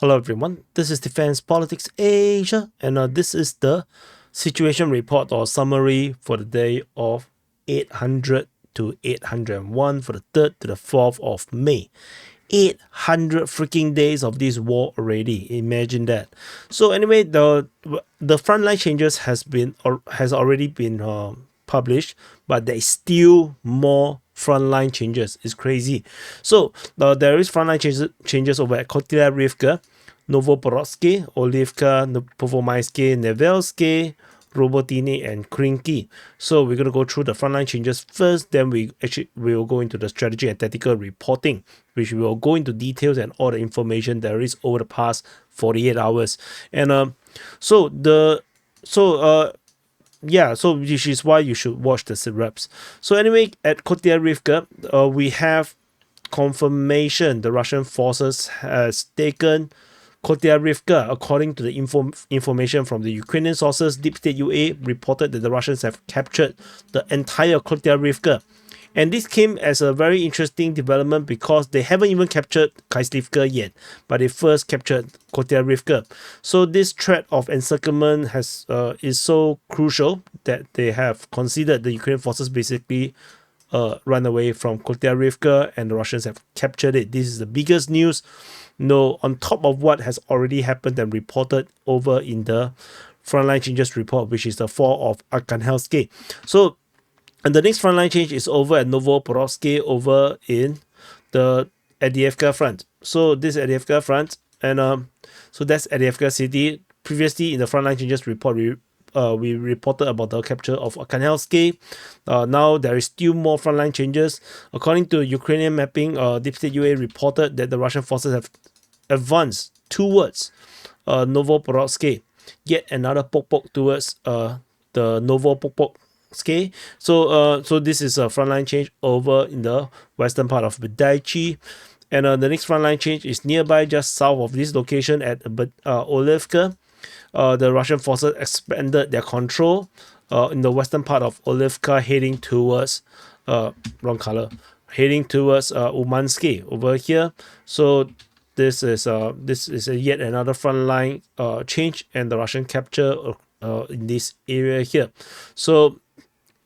Hello everyone, this is Defense Politics Asia, and this is the situation report or summary for the day of 800 to 801 for the 3rd to the 4th of May. 800 freaking days of this war already. Imagine that. So anyway, the frontline changes has already been published, but there is still more frontline changes. It's crazy. So there is frontline changes over at Kotlyaryvka, Novopokrovske, Orlivka, Pervomaiske, Nevelske, Robotyne, and Krynky. So we're going to go through the frontline changes first, then we will go into the strategy and tactical reporting, which we will go into details and all the information there is over the past 48 hours. And so which is why you should watch the SITREPs. So anyway, at Kotlyaryvka, we have confirmation the Russian forces has taken Kotlyaryvka. According to the information from the Ukrainian sources, Deep State UA reported that the Russians have captured the entire Kotlyaryvka. And this came as a very interesting development because they haven't even captured Kharkiv yet, but they first captured Kotlyaryvka. So this threat of encirclement is so crucial that they have considered the Ukrainian forces basically run away from Kotlyaryvka, and the Russians have captured it. This is the biggest news, on top of what has already happened and reported over in the frontline changes report, which is the fall of Arkhangelsk. So, and the next frontline change is over at Novopokrovske, over in the Avdiivka Front. So this is Avdiivka Front, and so that's Avdiivka city. Previously in the frontline changes report, we reported about the capture of Arkhangelsk. Now there is still more frontline changes. According to Ukrainian mapping, Deep State UA reported that the Russian forces have advanced towards Novopokrovske. Yet another poke towards the Novopokrovske. So this is a frontline change over in the western part of Bedaichi. And the next frontline change is nearby, just south of this location at Orlivka. The Russian forces expanded their control in the western part of Orlivka, heading towards Umansky over here. So this is yet another frontline change, and the Russian capture in this area here. So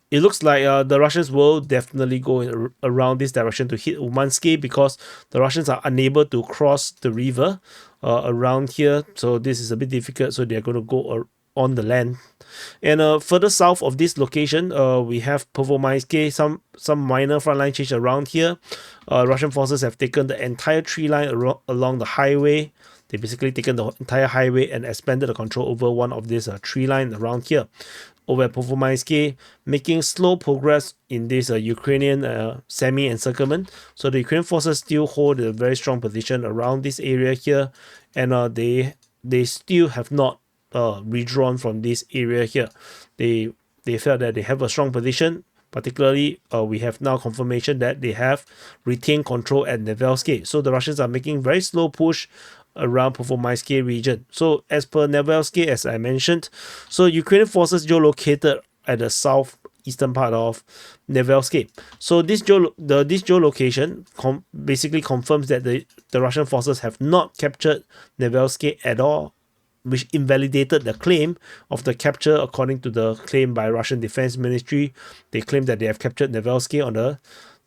it looks like the Russians will definitely go around this direction to hit Umansky, because the Russians are unable to cross the river around here. So this is a bit difficult. So they're going to go on the land. And further south of this location, we have Pervomaiske, some minor frontline change around here. Russian forces have taken the entire tree line along the highway. They basically taken the entire highway and expanded the control over one of these tree line around here. Over at Pervomaiske, making slow progress in this Ukrainian semi-encirclement. So the Ukrainian forces still hold a very strong position around this area here, and they still have not withdrawn from this area here. They felt that they have a strong position. Particularly, we have now confirmation that they have retained control at Nevelske. So the Russians are making very slow push around Pervomaiske region. So as per Nevelske, as I mentioned, so Ukrainian forces geolocated at the southeastern part of Nevelske. So this geolocation basically confirms that the Russian forces have not captured Nevelske at all, which invalidated the claim of the capture. According to the claim by Russian Defense Ministry, they claim that they have captured Nevelske on the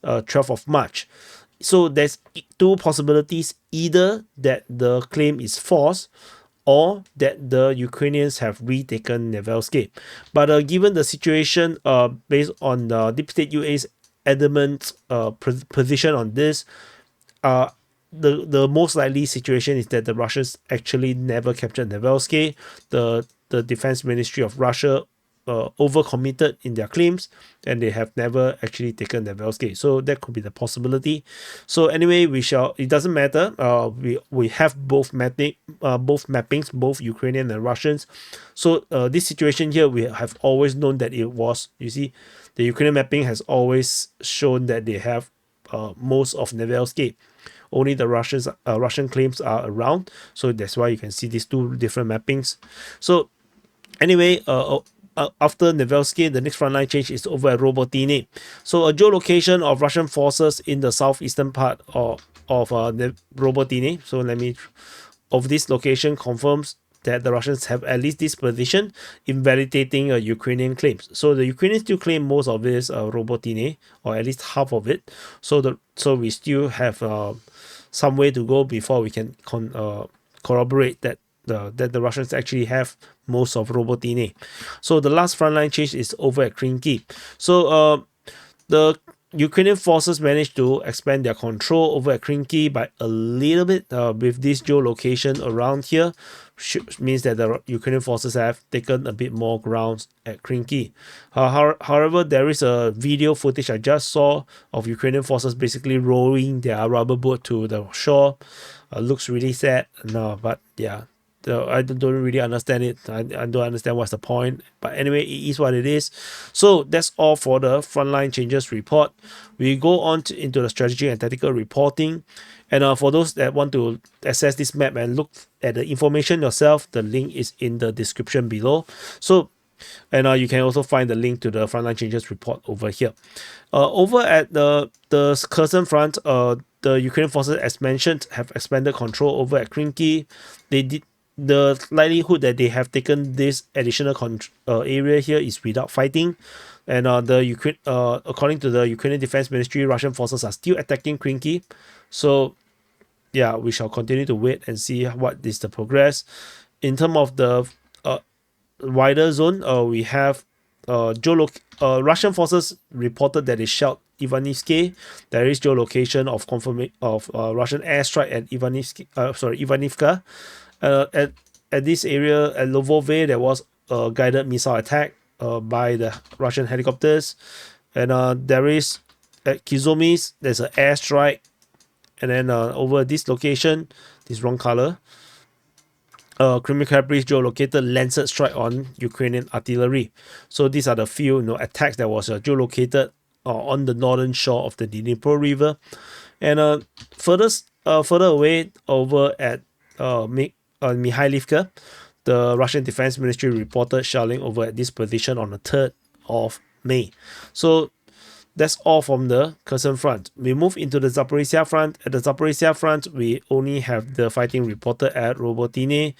12th of March. So there's two possibilities: either that the claim is false, or that the Ukrainians have retaken Nevelske. But given the situation, based on the Deep State UA's adamant position on this, the most likely situation is that the Russians actually never captured Nevelske. The Defense Ministry of Russia overcommitted in their claims, and they have never actually taken Nevelske. So that could be the possibility. So anyway, it doesn't matter. We have both mappings, both Ukrainian and Russians. So this situation here, we have always known that it was, the Ukrainian mapping has always shown that they have most of Nevelske. Only the Russian claims are around. So that's why you can see these two different mappings. So anyway, after Nevelske, the next frontline change is over at Robotyne. So a geolocation of Russian forces in the southeastern part of Robotyne. So let me of this location confirms that the Russians have at least this position, invalidating Ukrainian claims. So the Ukrainians still claim most of this Robotyne, or at least half of it. So we still have some way to go before we can corroborate that the Russians actually have most of Robotyne. So the last frontline change is over at Krynky. So the Ukrainian forces managed to expand their control over at Krynky by a little bit with this geolocation around here. Means that the Ukrainian forces have taken a bit more ground at Krynky. However, there is a video footage I just saw of Ukrainian forces basically rowing their rubber boat to the shore. Looks really sad. No, but yeah. I don't really understand it. I don't understand what's the point. But anyway, it is what it is. So that's all for the frontline changes report. We go on into the strategy and tactical reporting. And for those that want to access this map and look at the information yourself, the link is in the description below. So, and you can also find the link to the frontline changes report over here. Over at the Kherson Front, the Ukrainian forces, as mentioned, have expanded control over at Krynky. The likelihood that they have taken this additional area here is without fighting, and according to the Ukrainian Defense Ministry, Russian forces are still attacking Krynky. So, yeah, we shall continue to wait and see what is the progress. In terms of the wider zone, we have Russian forces reported that they shelled Ivanivske. There is geolocation of Russian airstrike at Ivanivka. At this area at Lvove, there was a guided missile attack by the Russian helicopters, and there is at Kizomis, there's an airstrike, and then over this location, this wrong color, Crimea Capri's geolocated Lancet strike on Ukrainian artillery. So these are the few attacks that was geolocated on the northern shore of the Dnipro River, and further away over at Mikhailivka, the Russian Defense Ministry reported shelling over at this position on the 3rd of May. So that's all from the Kherson Front. We move into the Zaporizhzhia Front. At the Zaporizhzhia Front, we only have the fighting reported at Robotyne,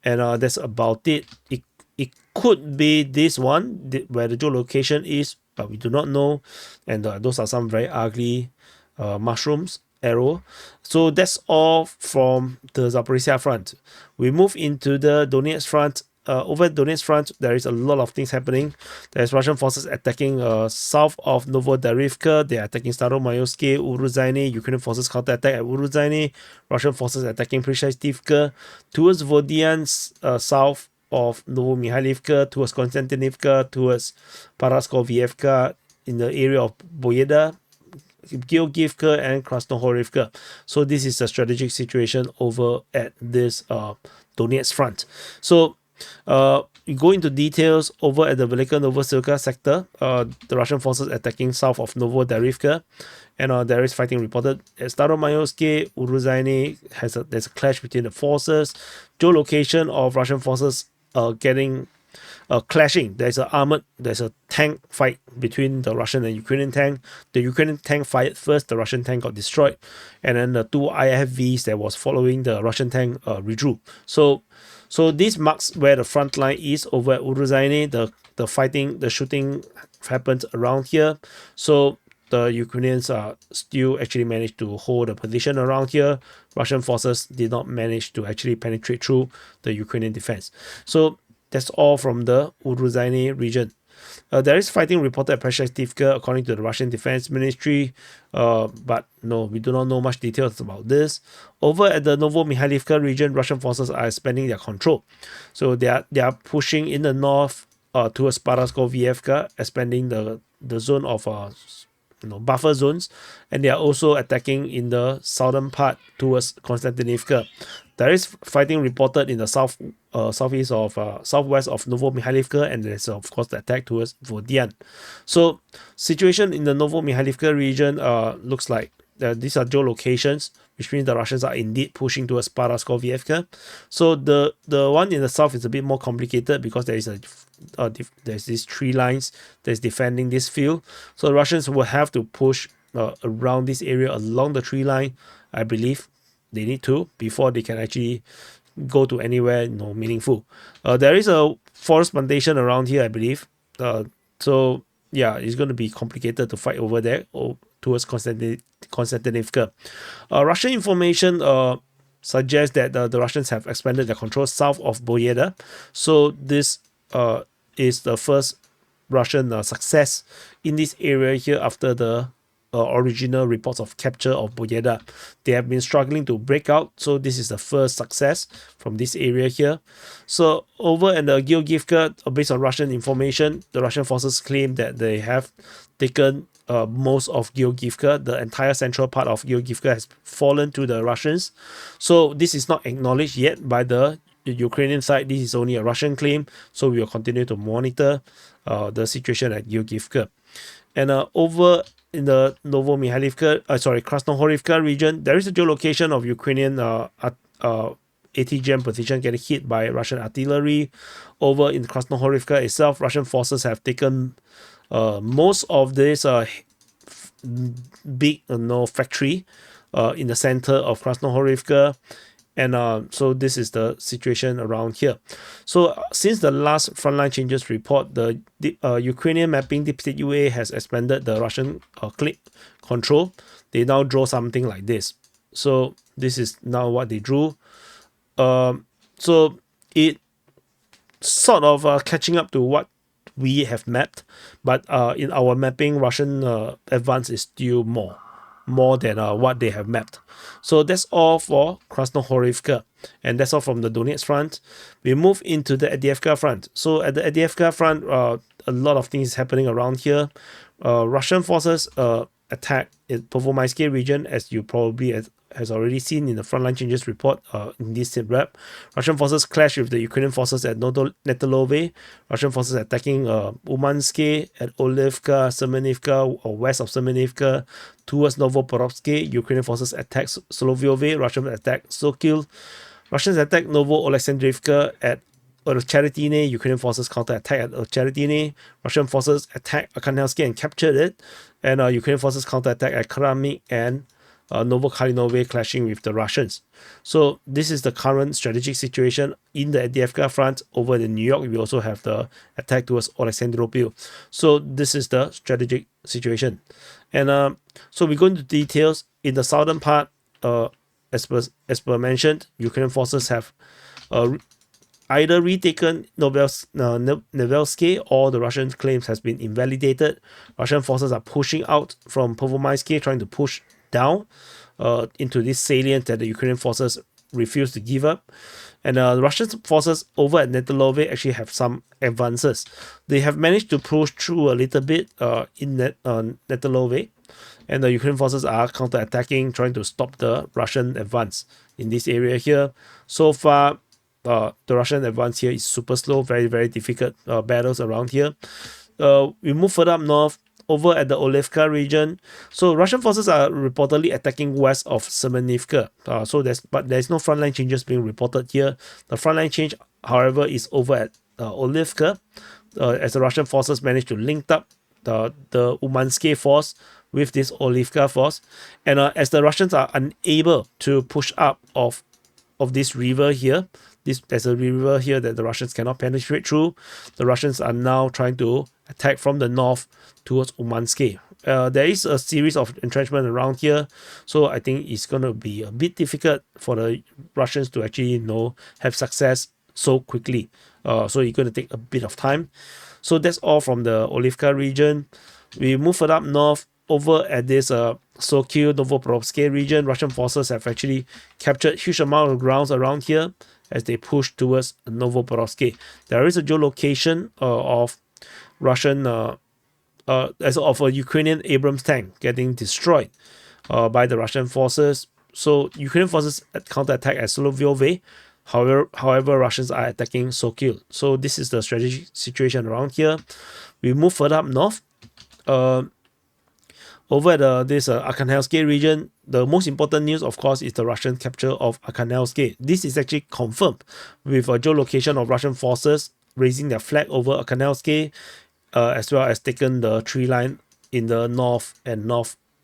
and that's about it. It could be this one where the geolocation is, but we do not know. And those are some very ugly mushrooms. Arrow. So that's all from the Zaporizhzhia Front. We move into the Donetsk Front. Over at Donetsk Front, there is a lot of things happening. There's Russian forces attacking south of Novopokrovske. They are attacking Staromaiske, Uruzhaine. Ukrainian forces counterattack at Uruzhaine. Russian forces attacking Avdiivka. Towards Vodiansk, south of Novomikhailivka, towards Konstantinivka, towards Paraskoviyevka, in the area of Boyeda, Georgievka and Krasnohorivka. So this is a strategic situation over at this Donetsk Front. So we go into details over at the Velika Novosilka sector. The Russian forces attacking south of Novopokrovske, and there is fighting reported at Staromaiske. Uruzhaine there's a clash between the forces. Geolocation of Russian forces getting clashing. There's a tank fight between the Russian and Ukrainian tank. The Ukrainian tank fired first, the Russian tank got destroyed, and then the 2 IFVs that was following the Russian tank withdrew. So this marks where the front line is over at Uruzhaine. The shooting happens around here. So the Ukrainians still actually managed to hold a position around here. Russian forces did not manage to actually penetrate through the Ukrainian defense. So that's all from the Uruzhaine region. There is fighting reported at Avdiivka according to the Russian Defense Ministry, but no, we do not know much details about this. Over at the Novomikhailivka region, Russian forces are expanding their control. So they are pushing in the north towards Paraskoviyevka, expanding the zone of buffer zones, and they are also attacking in the southern part towards Konstantinivka. There is fighting reported in the southwest of Novomikhailivka, and there's of course the attack towards Vodian. So situation in the Novomikhailivka region looks like these are geolocations, which means the Russians are indeed pushing towards Paraskoviyevka. So the one in the south is a bit more complicated because there is there's these 3 lines that's defending this field. So the Russians will have to push around this area along the 3 line, I believe. they need to before they can actually go to anywhere meaningful. There is a forest plantation around here, I believe. So yeah, it's going to be complicated to fight over there or towards Konstantinivka. Russian information suggests that the Russians have expanded their control south of Boyeda. So this is the first Russian success in this area here after the original reports of capture of Boyeda. They have been struggling to break out, so this is the first success from this area here. So over in the Georgievka, based on Russian information, the Russian forces claim that they have taken most of Georgievka. The entire central part of Georgievka has fallen to the Russians. So this is not acknowledged yet by the Ukrainian side. This is only a Russian claim, so we will continue to monitor the situation at Georgievka. And over in the Krasnohorivka region, there is a geolocation of Ukrainian ATGM position getting hit by Russian artillery. Over in Krasnohorivka itself, Russian forces have taken most of this big factory in the center of Krasnohorivka. And so this is the situation around here. So since the last frontline changes report, the Ukrainian mapping DPA has expanded the Russian control. They now draw something like this. So this is now what they drew. So it sort of catching up to what we have mapped, but in our mapping, Russian advance is still more than what they have mapped. So that's all for Krasnohorivka, and that's all from the Donetsk Front. We move into the Avdiivka Front. So at the Avdiivka Front, a lot of things happening around here. Russian forces attack in Pervomaiske region, as you probably has already seen in the frontline changes report in this SITREP. Russian forces clash with the Ukrainian forces at Nevelske. Russian forces attacking Umanske at Orlivka, Semenivka, or west of Semenivka, towards Novopokrovske. Ukrainian forces attack Svatove. Russians attack Sokil. Russians attack Novo-Alexandrivka at Charitine. Ukrainian forces counter-attack at Charitine. Russian forces attack Arkhangelsk and captured it. And Ukrainian forces counter-attack at Kreminna and Novokalinovo, clashing with the Russians. So this is the current strategic situation in the Avdiivka Front. Over in New York, we also have the attack towards Alexandropol. So this is the strategic situation. And so we go into details. In the southern part, as per mentioned, Ukrainian forces have either retaken Nevelske, or the Russian claims has been invalidated. Russian forces are pushing out from Pervomaiske, trying to push down into this salient that the Ukrainian forces refuse to give up. And the Russian forces over at Nevelske actually have some advances. They have managed to push through a little bit in Nevelske, and the Ukrainian forces are counter-attacking, trying to stop the Russian advance in this area here. So far, the Russian advance here is super slow, very, very difficult battles around here. We move further up north, over at the Orlivka region. So Russian forces are reportedly attacking west of Semenivka. But there's no frontline changes being reported here. The frontline change, however, is over at Orlivka, as the Russian forces managed to link up the Umanske force with this Orlivka force. And as the Russians are unable to push up of this river here, there's a river here that the Russians cannot penetrate through. The Russians are now trying to attack from the north towards Umanske. There is a series of entrenchment around here, so I think it's going to be a bit difficult for the Russians to actually have success so quickly. So it's going to take a bit of time. So that's all from the Orlivka region. We move further up north. Over at this Sokil, Novopokrovske region, Russian forces have actually captured huge amount of grounds around here as they push towards Novopokrovske. There is a geolocation of Russian, as of a Ukrainian Abrams tank getting destroyed by the Russian forces. So Ukrainian forces counterattack at Svatove. However, Russians are attacking Sokil. So this is the strategic situation around here. We move further up north. Over at this Arkhangelsk region, the most important news, of course, is the Russian capture of Arkhangelsk. This is actually confirmed with a geolocation of Russian forces raising their flag over Arkhangelsk, as well as taken the tree line in the north and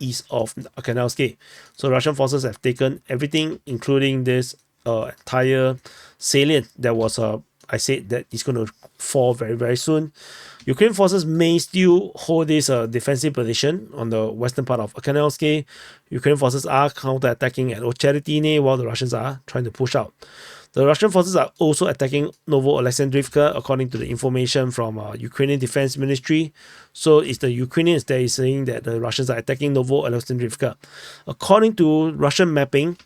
east of Nevelske. So Russian forces have taken everything, including this entire salient that was I said that it's going to fall very, very soon. Ukrainian forces may still hold this defensive position on the western part of Nevelske. Ukrainian forces are counter-attacking at Robotyne while the Russians are trying to push out. The Russian forces are also attacking Novopokrovske, according to the information from Ukrainian Defense Ministry. So it's the Ukrainians that is saying that the Russians are attacking Novopokrovske. According to Russian mapping,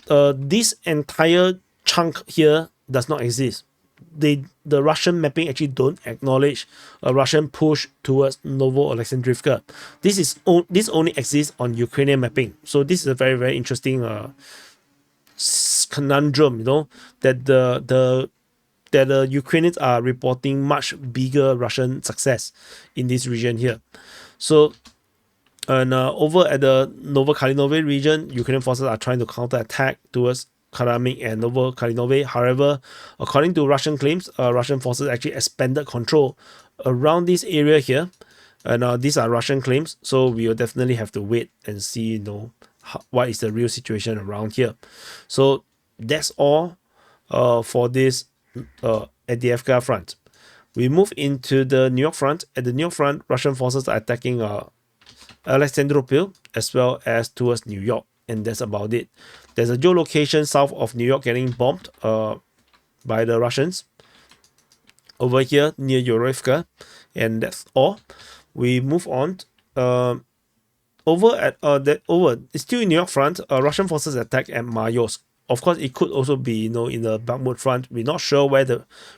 this entire chunk here does not exist. The Russian mapping actually don't acknowledge a Russian push towards Novopokrovske. This only exists on Ukrainian mapping. So this is a very, very interesting conundrum, you know, that the Ukrainians are reporting much bigger Russian success in this region here. So, and over at the Novokalinovo region, Ukrainian forces are trying to counterattack towards Kharkiv and Novokalinovo. However, according to Russian claims, Russian forces actually expanded control around this area here, and these are Russian claims. So we will definitely have to wait and see, you know, what is the real situation around here. So that's all for this Avdiivka Front. We move into the New York Front. At the New York Front, Russian forces are attacking Alexandropol as well as towards New York, and that's about it. There's a geolocation south of New York getting bombed by the Russians over here near Orlivka, and that's all. We move on. It's still in New York Front. Russian forces attack at Mayosk. Of course, it could also be, you know, in the Bakhmut Front. We're not sure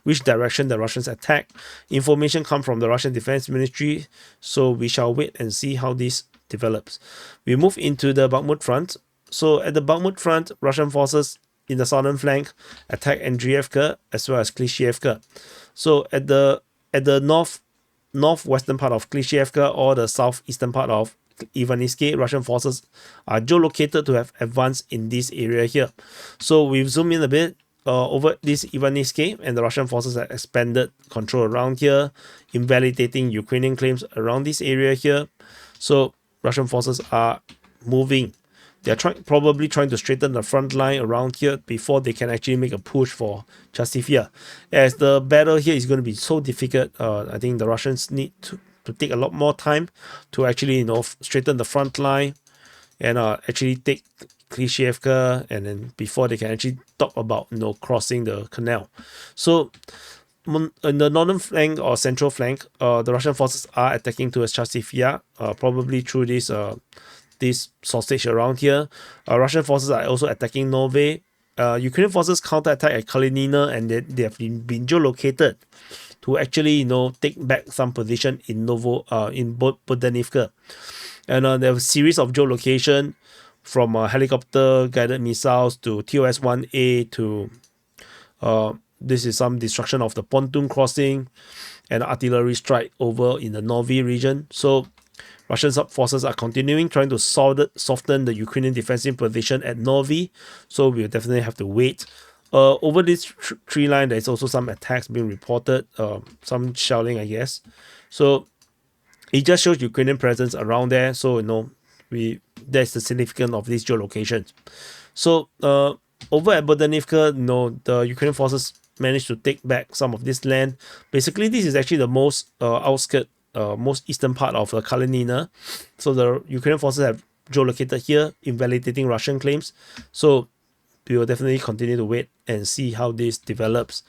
which direction the Russians attack. Information come from the Russian Defense Ministry, so we shall wait and see how this develops. We move into the Bakhmut Front. So at the Bakhmut Front, Russian forces in the southern flank attack Avdiivka as well as Klishchiivka. So at the northwestern part of Klishchiivka or the southeastern part of Ivaniske, Russian forces are geolocated to have advanced in this area here. So we've zoomed in a bit over this Ivaniske, and the Russian forces have expanded control around here, invalidating Ukrainian claims around this area here. So Russian forces are moving. They're probably trying to straighten the front line around here before they can actually make a push for Chasiv. As the battle here is going to be so difficult, I think the Russians need to take a lot more time to actually, you know, straighten the front line and actually take Klishchiivka, and then before they can actually talk about, you know, crossing the canal. So in the northern flank or central flank, the Russian forces are attacking towards Chasiv, probably through this sausage around here. Russian forces are also attacking Nove. Ukrainian forces counterattack at Kreminna, and they have been geolocated to actually, you know, take back some position in Bodanivka. And there was a series of geolocation from helicopter guided missiles to TOS-1A to this is some destruction of the pontoon crossing and artillery strike over in the Novi region. So Russian forces are continuing trying to soften the Ukrainian defensive position at Novi. So we'll definitely have to wait. Over this tree line, there's also some attacks being reported, some shelling, I guess. So it just shows Ukrainian presence around there. So, you know, that's the significance of these geolocations. So over at Bodanivka, you know, the Ukrainian forces managed to take back some of this land. Basically, this is actually the most outskirt, most eastern part of Kreminna. So the Ukrainian forces have geolocated here, invalidating Russian claims. So we will definitely continue to wait and see how this develops.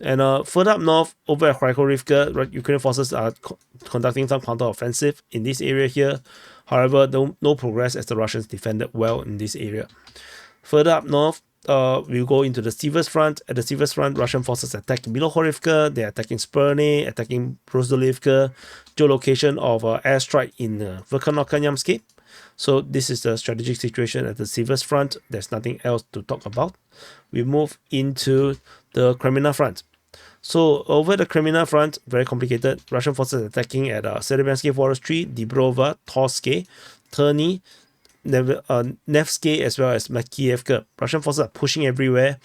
And further up north, over at Kharkiv, Ukrainian forces are conducting some counter-offensive in this area here. However, no progress as the Russians defended well in this area. Further up north, we'll go into the Siversk Front. At the Siversk Front, Russian forces attack Orlivka. They're attacking Sperne, attacking Robotyne, geolocation of airstrike in Verkhnokanyamske. So this is the strategic situation at the Siversk Front. There's nothing else to talk about. We move into the Kreminna Front. So over the Kreminna Front, very complicated. Russian forces attacking at Serebiansky Forestry, Dibrova, Torske, Terny, Nevelske, as well as Makievka. Russian forces are pushing everywhere,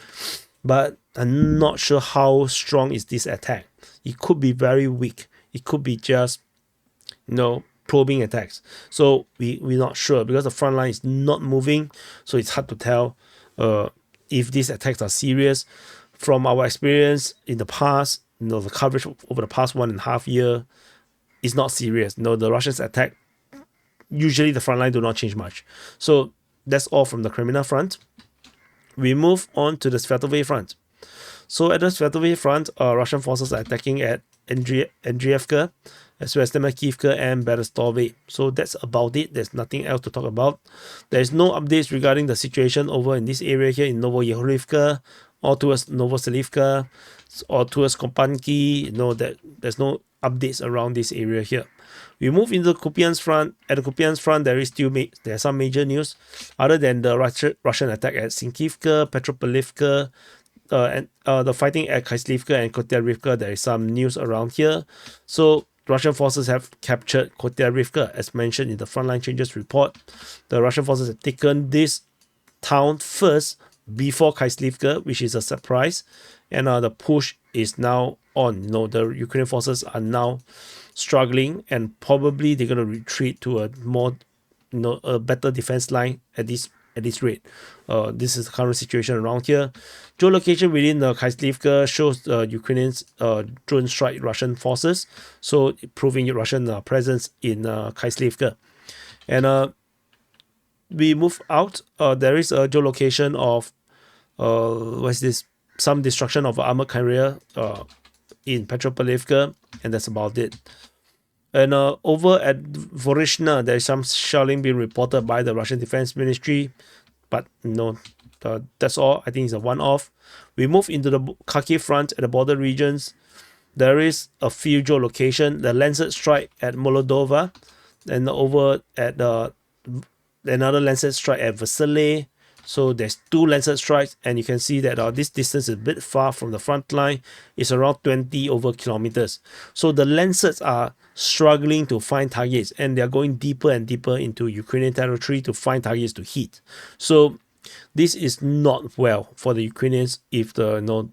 but I'm not sure how strong is this attack. It could be very weak. It could be just, you know, probing attacks. So we're not sure because the front line is not moving. So it's hard to tell if these attacks are serious. From our experience in the past, the coverage over the past 1.5 years is not serious. The Russians attack. Usually the front line do not change much. So that's all from the Kreminna Front. We move on to the Svatove Front. So at the Svatove Front, Russian forces are attacking at Avdiivka, as well as Nevelske and Berestove. So that's about it. There's nothing else to talk about. There's no updates regarding the situation over in this area here in Orlivka or towards Novoselivka or towards Kupyansk. That there's no updates around this area here. We move into the Kupyansk Front. At the Kupyansk Front, there's some major news other than the Russian attack at Sinkivka, Petropavlivka, and the fighting at Kharkiv and Kotlyarivka. There is some news around here. So Russian forces have captured Kotlyarivka, as mentioned in the Frontline Changes report. The Russian forces have taken this town first before Kharkiv, which is a surprise, and the push is now on. The Ukrainian forces are now struggling, and probably they're going to retreat to a more, a better defense line at this rate. This is the current situation around here. Geolocation within the Kharkiv shows Ukrainians drone strike Russian forces, so proving Russian presence in Kharkiv. And we move out. There is a geolocation of some destruction of armored carrier in Petropavlivka, and that's about it. And over at Zaporizhzhia, there is some shelling being reported by the Russian Defense Ministry, but that's all. I think it's a one-off. We move into the Kharkiv Front at the border regions. There is a few geolocation. The Lancet strike at Moldova, and over at another Lancet strike at Vasily. So there's 2 Lancet strikes, and you can see that this distance is a bit far from the front line. It's around 20 over kilometers. So the Lancets are struggling to find targets, and they're going deeper and deeper into Ukrainian territory to find targets to hit. So this is not well for the Ukrainians if it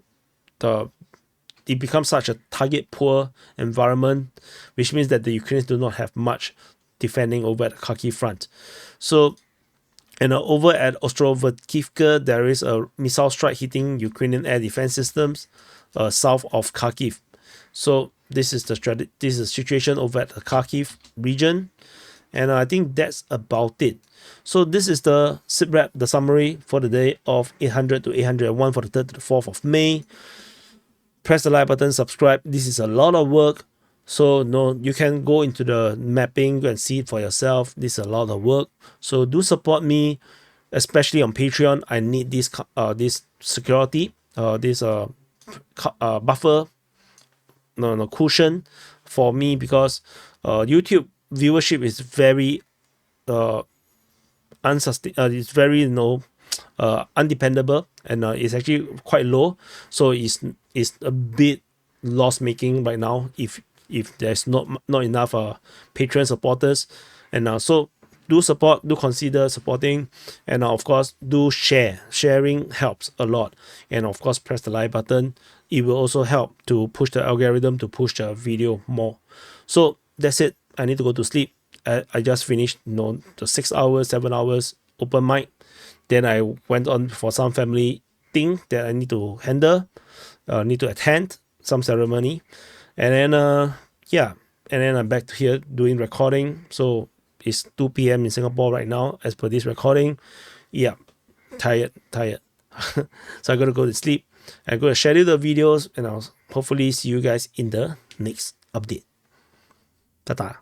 becomes such a target poor environment, which means that the Ukrainians do not have much defending over at the Kharkiv Front. So, and over at Ostrovkivka, there is a missile strike hitting Ukrainian air defense systems south of Kharkiv. So this is the situation over at the Kharkiv region, and I think that's about it. So this is the SITREP, the summary for the day of 800 to 801 for the 3rd to the 4th of May. Press the like button, subscribe. This is a lot of work. So you can go into the mapping and see it for yourself. This is a lot of work. So do support me, especially on Patreon. I need this security, this buffer, cushion for me, because YouTube viewership is very it's very undependable, and it's actually quite low. So it's a bit loss making right now if there's not enough Patreon supporters. And so do consider supporting, and of course do sharing helps a lot, and of course press the like button. It will also help to push the algorithm to push the video more. So that's it. I need to go to sleep. I just finished the 7 hours open mic. Then I went on for some family thing that I need to handle, need to attend some ceremony, and then and then I'm back here doing recording. So it's 2 p.m. in Singapore right now as per this recording. Yeah, tired. So I gotta go to sleep. I'm gonna schedule the videos, and I'll hopefully see you guys in the next update. Ta-ta.